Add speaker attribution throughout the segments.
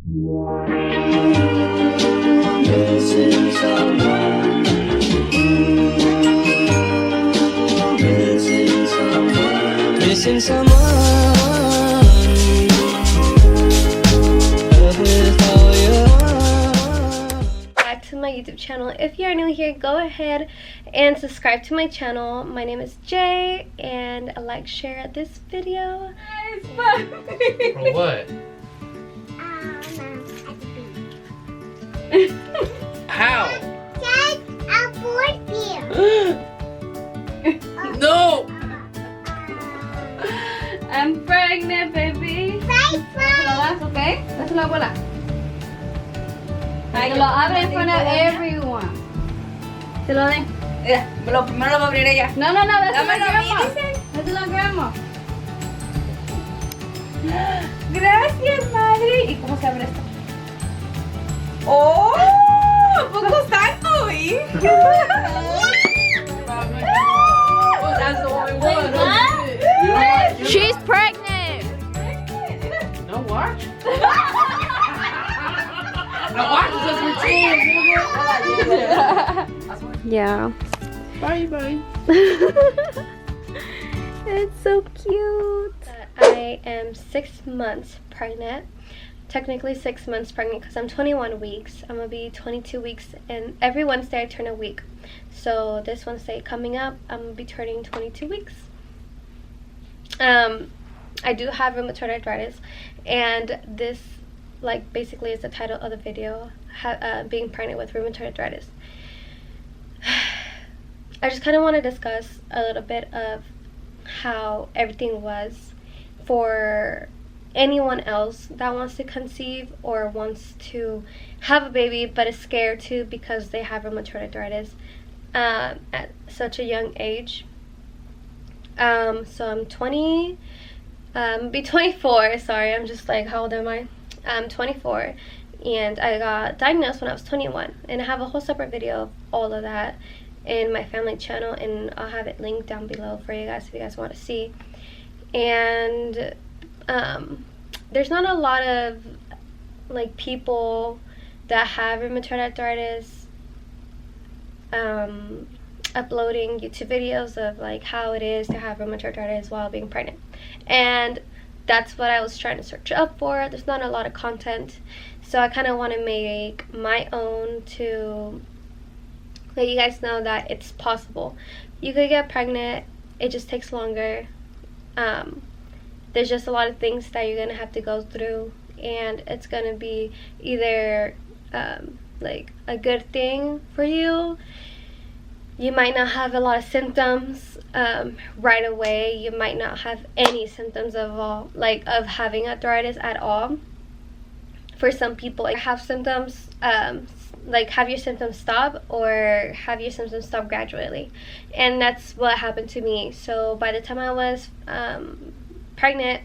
Speaker 1: Missing someone. Missing someone. Missing someone.
Speaker 2: Back to my YouTube channel. If you are new here, go ahead and subscribe to my channel. My name is Jay, and like, share this video.
Speaker 3: For what? How?
Speaker 4: That's a board beer.
Speaker 3: No!
Speaker 5: I'm pregnant, baby. That's okay? That's la bola. I lo abre in front of everyone. Se lo den.
Speaker 6: Primero lo voy a abrir ella.
Speaker 5: No, dáselo a
Speaker 6: Dámelo a mí,
Speaker 5: grandma.
Speaker 6: dice.
Speaker 5: Dáselo a grandma.
Speaker 6: Gracias, madre. ¿Y cómo se abre esto? ¡Oh! ¿A poco santo,
Speaker 3: That's the only one.
Speaker 5: She's pregnant.
Speaker 3: No watch. No watch is just routine.
Speaker 2: Yeah.
Speaker 3: Bye bye.
Speaker 2: It's so cute. I am 6 months pregnant. Technically 6 months pregnant because I'm 21 weeks. I'm gonna be 22 weeks, and every Wednesday I turn a week. So this Wednesday coming up, I'm gonna be turning 22 weeks. I do have rheumatoid arthritis, and this basically is the title of the video, being pregnant with rheumatoid arthritis. I just kind of want to discuss a little bit of how everything was for anyone else that wants to conceive or wants to have a baby but is scared too because they have rheumatoid arthritis at such a young age. So I'm 20, be 24, sorry, I'm just like, how old am I? I'm 24, and I got diagnosed when I was 21, and I have a whole separate video of all of that in my family channel, and I'll have it linked down below for you guys if you guys want to see. And there's not a lot of people that have rheumatoid arthritis uploading YouTube videos of how it is to have rheumatoid arthritis while being pregnant, and that's what I was trying to search up for. There's not a lot of content, so I kind of want to make my own to let you guys know that it's possible. You could get pregnant, it just takes longer. There's just a lot of things that you're gonna have to go through, and it's gonna be either a good thing for you. You might not have a lot of symptoms right away. You might not have any symptoms of all, of having arthritis at all. For some people, have symptoms, have your symptoms stop or have your symptoms stop gradually, and that's what happened to me. So by the time I was pregnant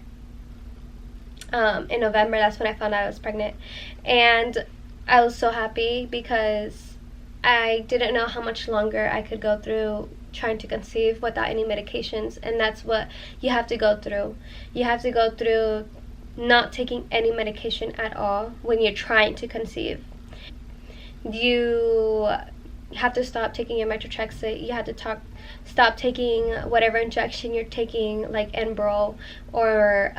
Speaker 2: in November, that's when I found out I was pregnant, and I was so happy because I didn't know how much longer I could go through trying to conceive without any medications, and that's what you have to go through. You have to go through not taking any medication at all when you're trying to conceive. You have to stop taking your methotrexate. You have to stop taking whatever injection you're taking, like Enbrel or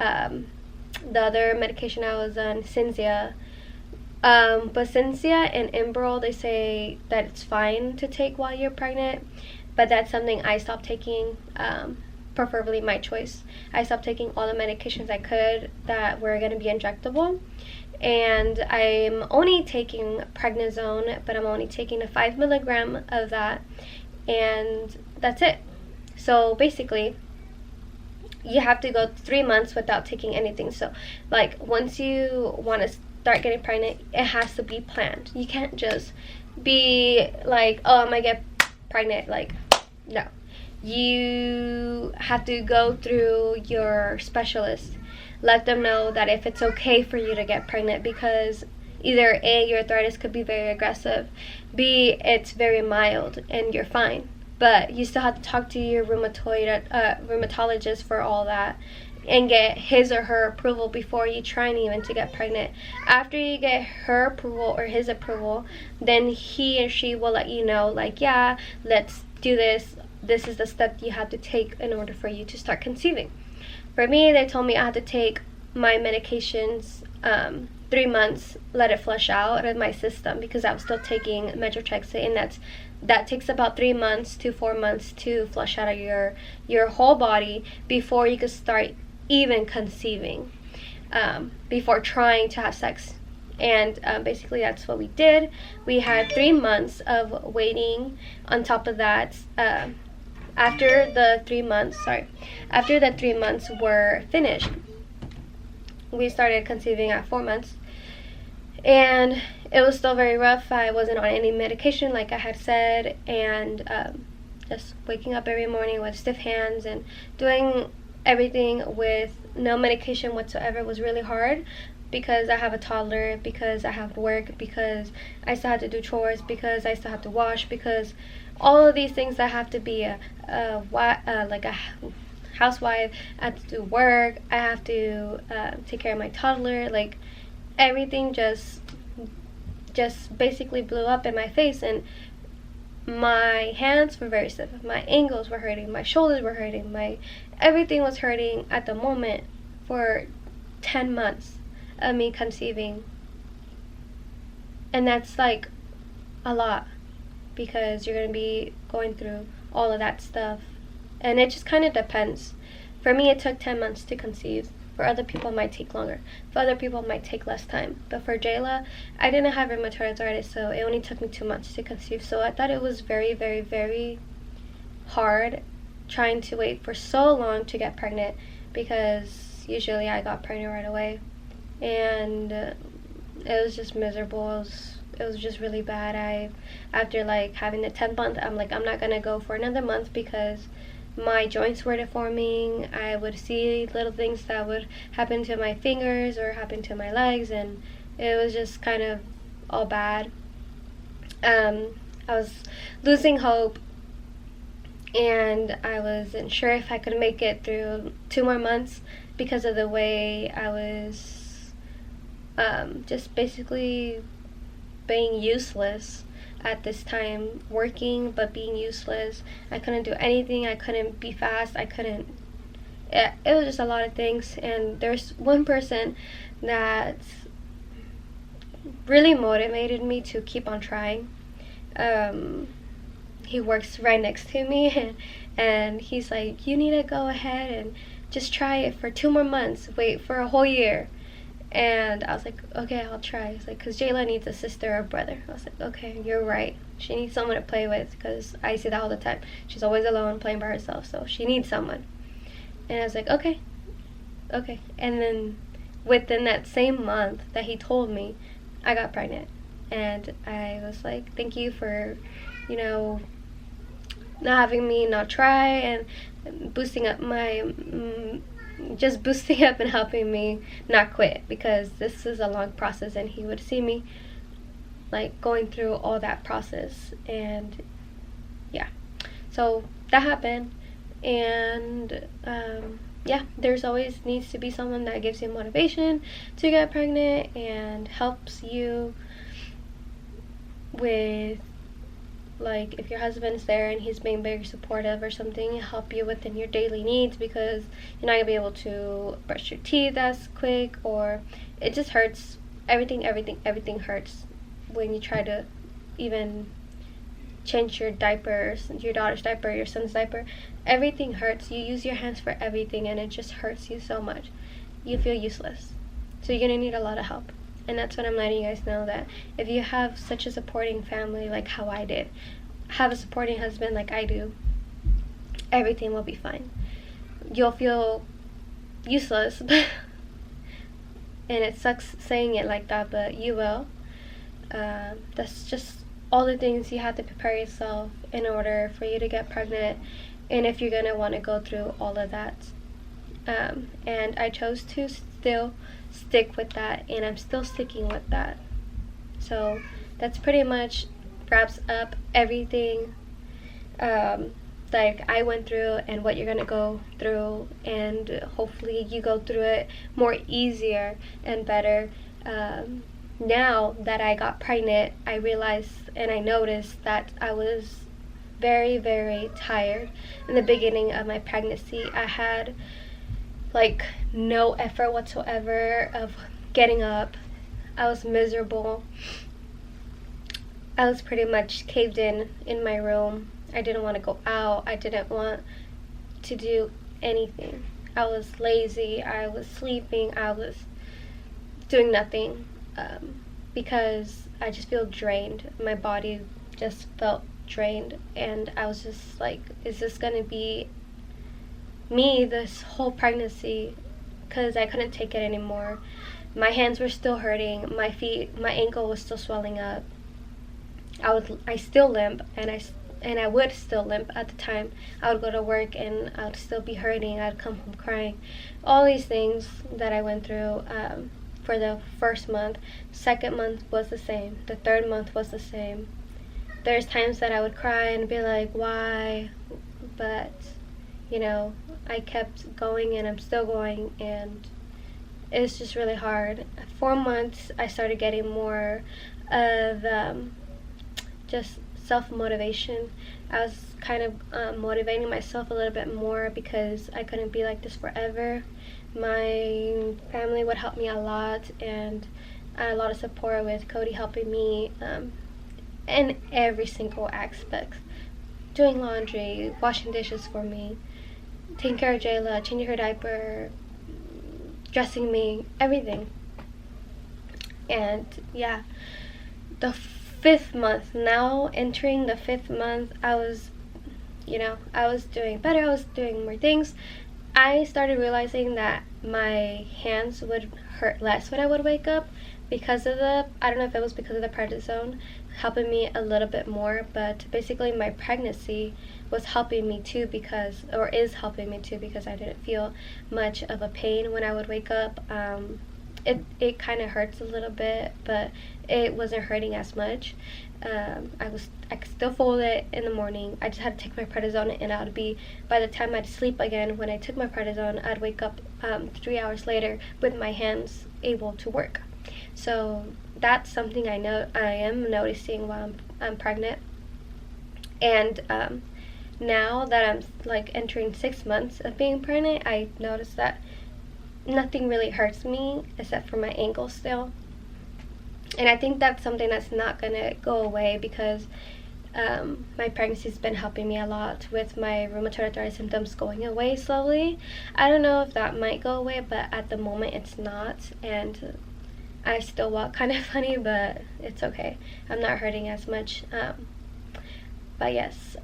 Speaker 2: the other medication I was on, Cynthia. But Cynthia and Enbrel, they say that it's fine to take while you're pregnant, but that's something I stopped taking, preferably my choice. I stopped taking all the medications I could that were going to be injectable, and I'm only taking prednisone, but I'm only taking a 5 milligram of that, and that's it. So basically, you have to go 3 months without taking anything. So once you want to start getting pregnant, it has to be planned. You can't just be like, oh, I'm gonna get pregnant. No, you have to go through your specialist, let them know that if it's okay for you to get pregnant, because either A, your arthritis could be very aggressive, B, it's very mild and you're fine, but you still have to talk to your rheumatologist for all that. and get his or her approval before you trying even to get pregnant. After you get her approval or his approval, then he or she will let you know, like, yeah, let's do this. This is the step you have to take in order for you to start conceiving. For me, they told me I had to take my medications 3 months, let it flush out of my system, because I was still taking methotrexate, and that takes about 3 months to 4 months to flush out of your whole body before you can start even conceiving, before trying to have sex. And basically that's what we did. We had 3 months of waiting. On top of that, after the 3 months were finished, we started conceiving at 4 months, and it was still very rough. I wasn't on any medication, like I had said, and just waking up every morning with stiff hands and doing everything with no medication whatsoever was really hard, because I have a toddler, because I have work, because I still have to do chores, because I still have to wash, because all of these things I have to be like a housewife. I have to do work. I have to take care of my toddler. Like, everything just basically blew up in my face, and my hands were very stiff. My ankles were hurting. My shoulders were hurting. Everything was hurting at the moment for 10 months of me conceiving. And that's like a lot, because you're going to be going through all of that stuff. And it just kind of depends. For me, it took 10 months to conceive. For other people, it might take longer. For other people, it might take less time. But for Jayla, I didn't have rheumatoid arthritis, so it only took me 2 months to conceive. So I thought it was very, very, very hard trying to wait for so long to get pregnant, because usually I got pregnant right away. And it was just miserable. It was just really bad. After like having the 10th month, I'm like, I'm not going to go for another month, because my joints were deforming. I would see little things that would happen to my fingers or happen to my legs, and it was just kind of all bad. I was losing hope, and I wasn't sure if I could make it through 2 more months, because of the way I was just basically being useless at this time, working but being useless. I couldn't do anything. I couldn't be fast. It was just a lot of things. And there's one person that really motivated me to keep on trying. He works right next to me, and he's like, you need to go ahead and just try it for 2 more months, wait for a whole year. And I was like, okay, I'll try. It's like, because Jayla needs a sister or brother. I was like, okay, you're right. She needs someone to play with, because I see that all the time. She's always alone playing by herself, so she needs someone. And I was like, okay. And then within that same month that he told me, I got pregnant. And I was like, thank you for, not having me not try, and boosting up and helping me not quit, because this is a long process, and he would see me like going through all that process. And yeah, so that happened. And yeah, there's always needs to be someone that gives you motivation to get pregnant and helps you with, like, if your husband's there and he's being very supportive or something, help you within your daily needs, because you're not gonna be able to brush your teeth as quick, or it just hurts. Everything hurts when you try to even change your diapers, your daughter's diaper, your son's diaper. Everything hurts. You use your hands for everything, and it just hurts you so much. You feel useless. So you're gonna need a lot of help. And that's what I'm letting you guys know, that if you have such a supporting family like how I did, have a supporting husband like I do, everything will be fine. You'll feel useless, and it sucks saying it like that, but you will. That's just all the things you have to prepare yourself in order for you to get pregnant, and if you're going to want to go through all of that. And I chose to still stick with that, and I'm still sticking with that. So that's pretty much wraps up everything. like I went through and what you're gonna go through, and hopefully you go through it more easier and better. Now that I got pregnant, I realized and I noticed that I was very, very tired. In the beginning of my pregnancy, I had like no effort whatsoever of getting up. I was miserable. I was pretty much caved in my room. I didn't want to go out. I didn't want to do anything. I was lazy. I was sleeping. I was doing nothing because I just feel drained. My body just felt drained, and I was just like, is this gonna be me this whole pregnancy? Because I couldn't take it anymore. My hands were still hurting. My feet, my ankle was still swelling up. I still limp, and I would still limp at the time. I would go to work and I would still be hurting. I'd come home crying. All these things that I went through for the first month. Second month was the same. The third month was the same. There's times that I would cry and be like, why? But, you know, I kept going, and I'm still going, and it's just really hard. 4 months, I started getting more of just self-motivation. I was kind of motivating myself a little bit more because I couldn't be like this forever. My family would help me a lot, and I had a lot of support with Cody helping me in every single aspect. Doing laundry, washing dishes for me, taking care of Jayla, changing her diaper, dressing me, everything. And yeah, the 5th month, now entering the 5th month, I was doing better. I was doing more things. I started realizing that my hands would hurt less when I would wake up because of I don't know if it was because of the prednisone helping me a little bit more, but basically my pregnancy was helping me too is helping me too because I didn't feel much of a pain when I would wake up. It kind of hurts a little bit, but it wasn't hurting as much. I could still fold it in the morning. I just had to take my prednisone, and I would be, by the time I'd sleep again, when I took my prednisone, I'd wake up 3 hours later with my hands able to work. So that's something I am noticing while I'm pregnant. And now that I'm like entering 6 months of being pregnant, I noticed that nothing really hurts me except for my ankle still. And I think that's something that's not gonna go away because my pregnancy's been helping me a lot with my rheumatoid arthritis symptoms going away slowly. I don't know if that might go away, but at the moment it's not, and I still walk kind of funny, but it's okay. I'm not hurting as much. But yes,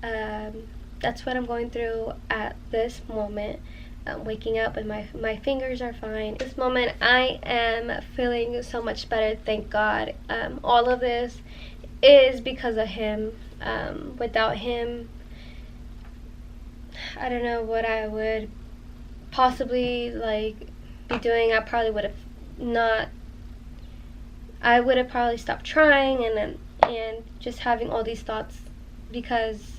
Speaker 2: that's what I'm going through at this moment. Waking up and my fingers are fine. This moment I am feeling so much better, thank God. All of this is because of him. Without him, I don't know what I would possibly be doing. I probably would have probably stopped trying and just having all these thoughts, because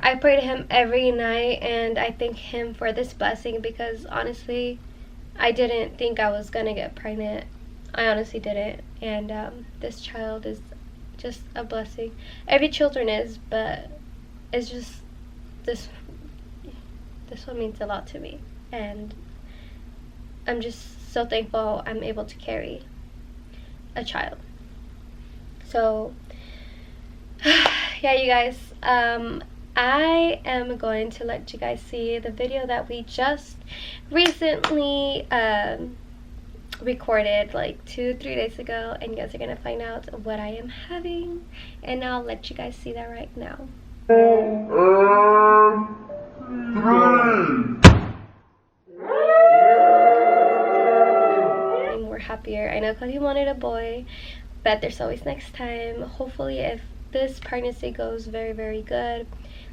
Speaker 2: I pray to him every night, and I thank him for this blessing because honestly, I didn't think I was gonna get pregnant. I honestly didn't, and this child is just a blessing. Every children is, but it's just this one means a lot to me, and I'm just so thankful I'm able to carry a child. So yeah, you guys, I am going to let you guys see the video that we just recently recorded like 2-3 days ago, and you guys are gonna find out what I am having, and I'll let you guys see that right now. We're happier. I know because he wanted a boy, but there's always next time. Hopefully, if this pregnancy goes very, very good,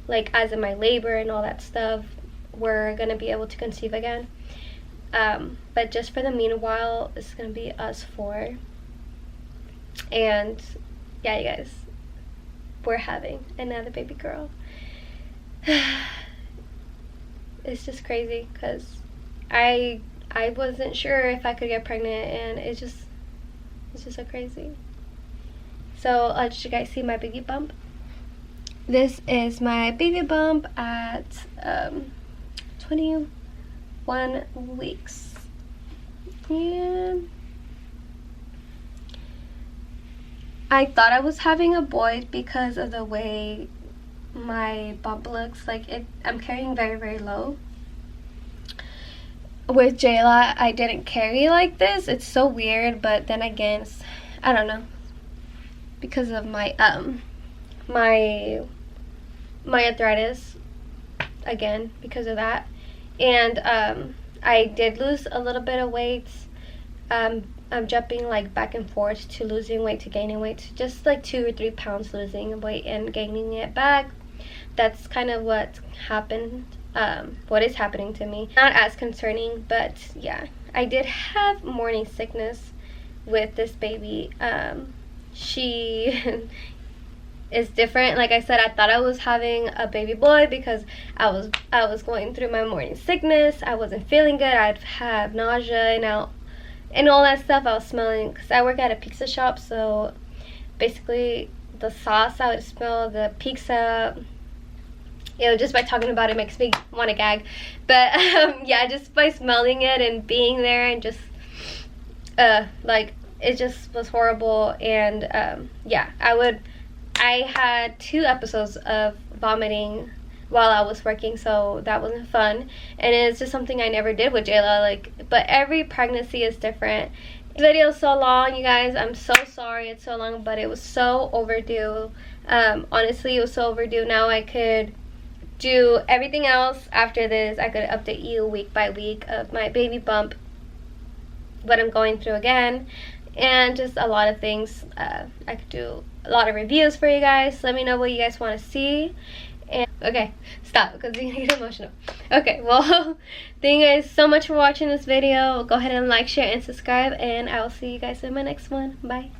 Speaker 2: like as in my labor and all that stuff, we're gonna be able to conceive again. But just for the meanwhile, it's gonna be us 4. And yeah, you guys, we're having another baby girl. it's just crazy because I wasn't sure if I could get pregnant, and it's just so crazy. So I'll let you guys see my baby bump. This is my baby bump at 21 weeks. And I thought I was having a boy because of the way my bump looks. Like I'm carrying very, very low. With Jayla, I didn't carry like this. It's so weird, but then again, I don't know, because of my my arthritis, again, because of that. And I did lose a little bit of weight. I'm jumping like back and forth to losing weight to gaining weight, just like 2 or 3 pounds losing weight and gaining it back. That's kind of what happened, what is happening to me. Not as concerning, but yeah, I did have morning sickness with this baby. She is different. Like I said, I thought I was having a baby boy because I was going through my morning sickness. I wasn't feeling good. I'd have nausea and all that stuff. I was smelling, because I work at a pizza shop, so basically the sauce, I would smell the pizza. You know, just by talking about it makes me want to gag. But yeah, just by smelling it and being there, and just like, it just was horrible. And yeah, I had 2 episodes of vomiting while I was working, so that wasn't fun. And it's just something I never did with Jayla. Like, but every pregnancy is different. This video is so long, you guys. I'm so sorry it's so long, but it was so overdue. Honestly, it was so overdue. Now I could do everything else after this. I could update you week by week of my baby bump, what I'm going through again, and just a lot of things. I could do a lot of reviews for you guys. Let me know what you guys want to see. And okay, stop, because you're gonna get emotional. Okay, well, thank you guys so much for watching this video. Go ahead and like, share, and subscribe, and I will see you guys in my next one. Bye.